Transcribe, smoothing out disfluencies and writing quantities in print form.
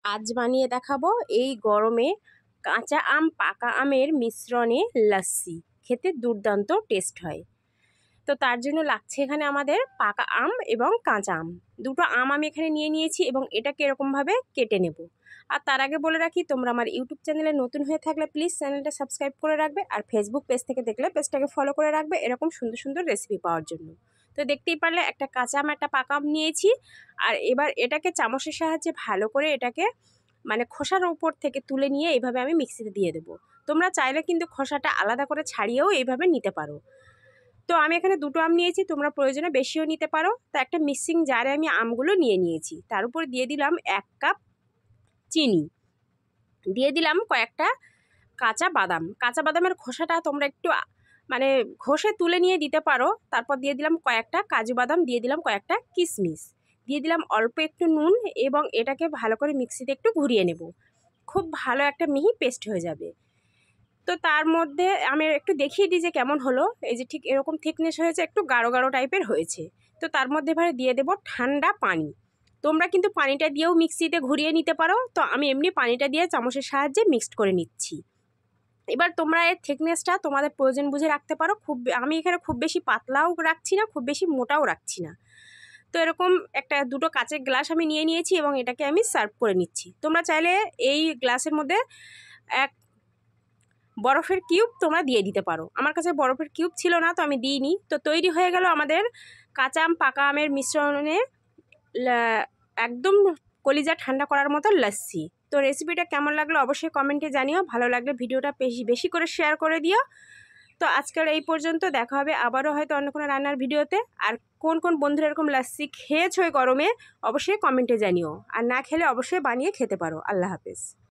আজ বানিয়ে দেখাবো এই গরমে কাঁচা আম পাকা আমের মিশ্রণে লস্যি। খেতে দুর্দান্ত টেস্ট হয়। তো তার জন্য লাগছে এখানে আমাদের পাকা আম এবং কাঁচা আম। দুটো আম আমি এখানে নিয়ে নিয়েছি এবং এটাকে এরকমভাবে কেটে নেব। আর তার আগে বলে রাখি, তোমরা আমার ইউটিউব চ্যানেলে নতুন হয়ে থাকলে প্লিজ চ্যানেলটা সাবস্ক্রাইব করে রাখবে, আর ফেসবুক পেজ থেকে দেখলে পেজটাকে ফলো করে রাখবে এরকম সুন্দর সুন্দর রেসিপি পাওয়ার জন্য। তো দেখতেই পারলে একটা কাঁচা আম একটা পাকা আম নিয়েছি। আর এবার এটাকে চামচের সাহায্যে ভালো করে এটাকে মানে খোসার উপর থেকে তুলে নিয়ে এইভাবে আমি মিক্সিতে দিয়ে দেবো। তোমরা চাইলে কিন্তু খোসাটা আলাদা করে ছাড়িয়েও এইভাবে নিতে পারো। তো আমি এখানে দুটো আম নিয়েছি, তোমরা প্রয়োজনে বেশিও নিতে পারো। তো একটা মিক্সিং জারে আমি আমগুলো নিয়ে নিয়েছি, তার উপর দিয়ে দিলাম 1 কাপ চিনি, দিয়ে দিলাম কয়েকটা কাঁচা বাদাম। কাঁচা বাদামের খোসাটা তোমরা একটু মানে ঘষে তুলে নিয়ে দিতে পারো। তারপর দিয়ে দিলাম কয়েকটা কাজু বাদাম, দিয়ে দিলাম কয়েকটা কিশমিশ, দিয়ে দিলাম অল্প একটু নুন এবং এটাকে ভালো করে মিক্সিতে একটু ঘুরিয়ে নেব। খুব ভালো একটা মিহি পেস্ট হয়ে যাবে। তো তার মধ্যে আমি একটু দেখিয়ে দিই যে কেমন হলো। এই যে ঠিক এরকম থিকনেস হয়েছে, একটু গাঢ় গাঢ় টাইপের হয়েছে। তো তার মধ্যে এবারে দিয়ে দেবো ঠান্ডা পানি। তোমরা কিন্তু পানিটা দিয়েও মিক্সিতে ঘুরিয়ে নিতে পারো। তো আমি এমনি পানিটা দিয়ে চামচের সাহায্যে মিক্সড করে নিচ্ছি। এবার তোমরা এর থিকনেসটা তোমাদের প্রয়োজন বুঝে রাখতে পারো। আমি এখানে খুব বেশি পাতলাও রাখছি না, খুব বেশি মোটাও রাখছি না। তো এরকম দুটো কাচের গ্লাস আমি নিয়ে নিয়েছি এবং এটাকে আমি সার্ভ করে নিচ্ছি। তোমরা চাইলে এই গ্লাসের মধ্যে এক বরফের কিউব তোমরা দিয়ে দিতে পারো। আমার কাছে বরফের কিউব ছিল না, তো আমি দিইনি। তো তৈরি হয়ে গেল আমাদের কাঁচা আম পাকা আমের মিশ্রণে একদম কলিজা ঠান্ডা করার মতো লস্যি। তো রেসিপিটা কেমন লাগলো অবশ্যই কমেন্টে জানিও। ভালো লাগলে ভিডিওটা বেশি বেশি করে শেয়ার করে দিও। তো আজকের এই পর্যন্ত, দেখা হবে আবারও হয়তো অন্য কোনো রান্নার ভিডিওতে। আর কোন কোন বন্ধুরা এরকম লস্যি খেয়েছো এই গরমে অবশ্যই কমেন্টে জানিও, আর না খেলে অবশ্যই বানিয়ে খেতে পারো। আল্লাহ হাফেজ।